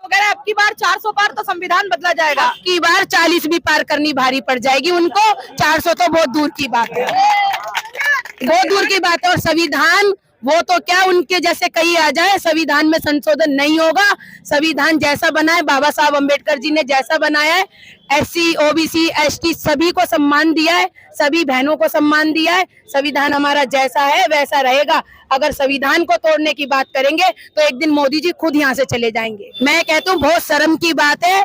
कह रहे हैं अब की बार 400 पार तो संविधान बदला जाएगा। अब की बार 40 भी पार करनी भारी पड़ जाएगी उनको, 400 तो बहुत दूर की बात है, बहुत दूर की बात है। और संविधान वो तो क्या उनके जैसे कहीं आ जाए, संविधान में संशोधन नहीं होगा। संविधान जैसा बना है, बाबा साहब अम्बेडकर जी ने जैसा बनाया है, SC OBC ST सभी को सम्मान दिया है, सभी बहनों को सम्मान दिया है। संविधान हमारा जैसा है वैसा रहेगा। अगर संविधान को तोड़ने की बात करेंगे तो एक दिन मोदी जी खुद यहाँ से चले जाएंगे। मैं कहता हूँ बहुत शर्म की बात है,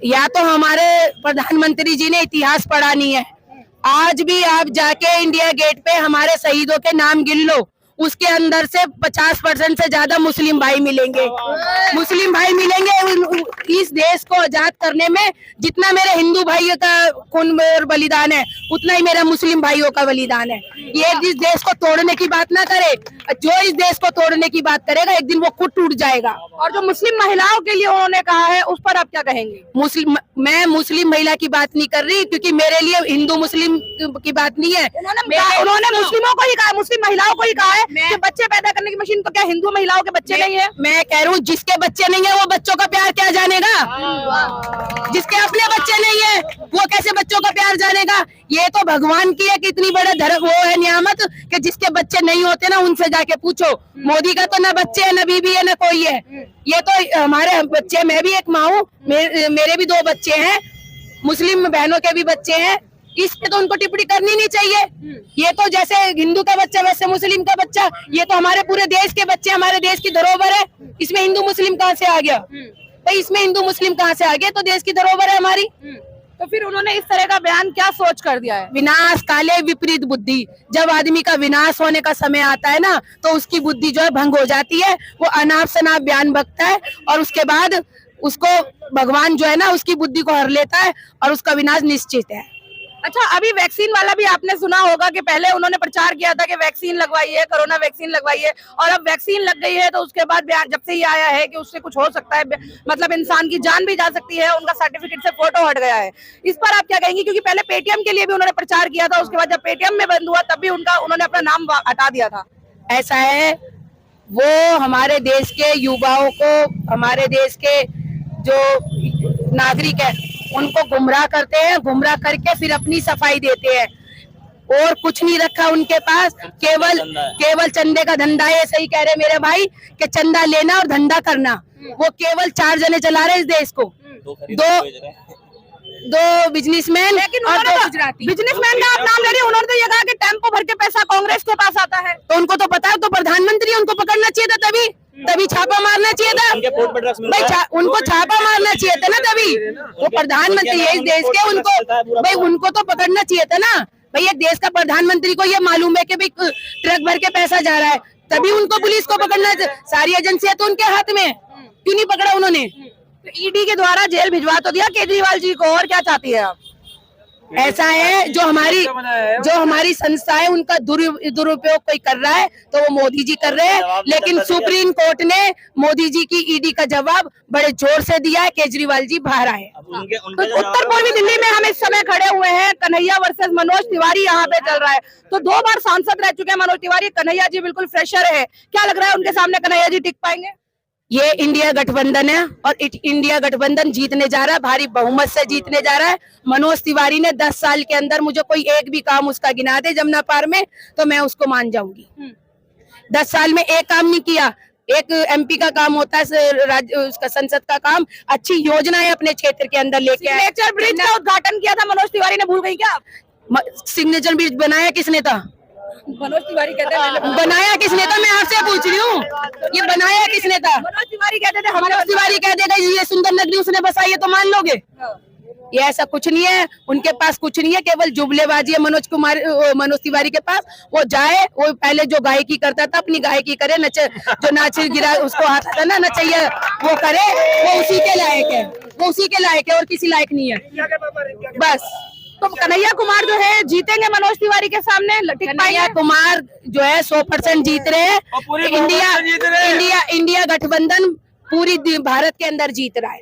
या तो हमारे प्रधानमंत्री जी ने इतिहास पढ़ा नहीं है। आज भी आप जाके इंडिया गेट पे हमारे शहीदों के नाम गिन लो, उसके अंदर से 50% से ज्यादा मुस्लिम भाई मिलेंगे, मुस्लिम भाई मिलेंगे। इस देश को आजाद करने में जितना मेरे हिंदू भाइयों का खून और बलिदान है, उतना ही मेरा मुस्लिम भाइयों का बलिदान है। ये इस देश को तोड़ने की बात ना करे, जो इस देश को तोड़ने की बात करेगा एक दिन वो खुद टूट जाएगा। और जो मुस्लिम महिलाओं के लिए उन्होंने कहा है उस पर आप क्या कहेंगे? मैं मुस्लिम महिला की बात नहीं कर रही, क्योंकि मेरे लिए हिंदू मुस्लिम की बात नहीं है। उन्होंने मुस्लिमों को ही कहा, मुस्लिम महिलाओं को ही कहा है कि बच्चे पैदा करने की मशीन तो क्या हिंदू महिलाओं के बच्चे नहीं है? मैं कह रहा हूँ जिसके बच्चे नहीं है वो बच्चों का प्यार क्या जानेगा? जिसके अपने बच्चे नहीं है वो कैसे बच्चों का प्यार जानेगा? ये तो भगवान की एक इतनी बड़ा धर्म वो है नियामत कि जिसके बच्चे नहीं होते ना उनसे जाके पूछो। मोदी का तो ना बच्चे है, ना बीबी है, ना कोई है। ये तो हमारे बच्चे, मैं भी एक माँ हूँ, मेरे भी 2 बच्चे हैं, मुस्लिम बहनों के भी बच्चे हैं। इस पे तो उनको टिप्पणी करनी नहीं चाहिए। ये तो जैसे हिंदू का बच्चा वैसे मुस्लिम का बच्चा, ये तो हमारे पूरे देश के बच्चे, हमारे देश की धरोहर है। इसमें हिंदू मुस्लिम कहाँ से आ गया भाई? इसमें हिंदू मुस्लिम कहाँ से आ गया? तो देश की धरोहर है हमारी। तो फिर उन्होंने इस तरह का बयान क्या सोच कर दिया है? विनाश काले विपरीत बुद्धि। जब आदमी का विनाश होने का समय आता है ना तो उसकी बुद्धि जो है भंग हो जाती है, वो अनाप शनाप बयान बकता है और उसके बाद उसको भगवान जो है ना उसकी बुद्धि को हर लेता है और उसका विनाश निश्चित है। अच्छा, अभी वैक्सीन वाला भी आपने सुना होगा कि पहले उन्होंने प्रचार किया था कि वैक्सीन लगवाइए, कोरोना वैक्सीन लगवाइए, और अब वैक्सीन लग गई है तो उसके बाद जब से ये आया है कि उससे कुछ हो सकता है, मतलब इंसान की जान भी जा सकती है, उनका सर्टिफिकेट से फोटो हट गया है। इस पर आप क्या कहेंगे? क्योंकि पहले पेटीएम के लिए भी उन्होंने प्रचार किया था, उसके बाद जब पेटीएम में बंद हुआ तब भी उन्होंने अपना नाम हटा दिया था। ऐसा है, वो हमारे देश के युवाओं को, हमारे देश के जो नागरिक है उनको गुमराह करते हैं, गुमराह करके फिर अपनी सफाई देते हैं और कुछ नहीं रखा उनके पास, केवल चंदे का धंधा है। सही कह रहे मेरे भाई कि चंदा लेना और धंधा करना। वो केवल 4 जने चला रहे इस देश को, दो बिजनेसमैन और 2 गुजराती। बिजनेसमैन का आप नाम ले रहे हैं, उन्होंने तो ये कहा कि टेम्पो भर के पैसा कांग्रेस के पास आता है। तो उनको तो पता है, तो प्रधानमंत्री उनको पकड़ना चाहिए था, तभी छापा मारना चाहिए था भाई, उनको छापा मारना चाहिए था ना, तभी वो प्रधानमंत्री है इस देश के, उनको भाई उनको तो पकड़ना चाहिए था ना भाई। एक देश का प्रधानमंत्री को ये मालूम है कि भाई ट्रक भर के पैसा जा रहा है, तभी उनको पुलिस को पकड़ना। सारी एजेंसियां तो उनके हाथ में, क्यों नहीं पकड़ा उन्होंने? तो ईडी के द्वारा जेल भिजवा तो दिया केजरीवाल जी को, और क्या चाहती है आप? ऐसा है, जो हमारी संस्था है उनका दुरुपयोग कोई कर रहा है तो वो मोदी जी कर रहे हैं, लेकिन सुप्रीम कोर्ट ने मोदी जी की ईडी का जवाब बड़े जोर से दिया है। केजरीवाल जी बाहर आए। तो उत्तर पूर्वी दिल्ली में हम इस समय खड़े हुए हैं, कन्हैया वर्सेस मनोज तिवारी यहाँ पे चल रहा है। तो 2 बार सांसद रह चुके हैं मनोज तिवारी, कन्हैया जी बिल्कुल फ्रेशर है। क्या लग रहा है उनके सामने कन्हैया जी टिक पाएंगे? ये इंडिया गठबंधन है और इंडिया गठबंधन जीतने जा रहा है, भारी बहुमत से जीतने जा रहा है। मनोज तिवारी ने 10 साल के अंदर मुझे कोई एक भी काम उसका गिना दे जमुना पार में तो मैं उसको मान जाऊंगी। 10 साल में एक काम नहीं किया। एक MP का काम होता है उसका संसद का काम, अच्छी योजनाएं अपने क्षेत्र के अंदर लेके आए। सिग्नेचर ब्रिज का उद्घाटन किया था मनोज तिवारी ने, भूल गई क्या आप? सिग्नेचर ब्रिज बनाया किसने था? मनोज तिवारी कहते हैं बनाया किसने था, मैं आपसे पूछ रही हूँ, ये बनाया किसने था? मनोज तिवारी कहते थे, मनोज तिवारी कह देगा ये सुंदर नगरी उसने बसाई है तो मान लोगे? ये ऐसा कुछ नहीं है, उनके पास कुछ नहीं है, केवल जुमलेबाजी है मनोज तिवारी के पास। वो जाए, वो पहले जो गायकी करता था अपनी गायकी करे, जो नाच गिरा उसको आता था ना नचैया, वो करे, वो उसी के लायक है, वो उसी के लायक है और किसी लायक नहीं है बस। तो कन्हैया कुमार जो है जीतेंगे मनोज तिवारी के सामने? कन्हैया कुमार जो है 100% जीत रहे हैं। इंडिया गठबंधन पूरी भारत के अंदर जीत रहा है।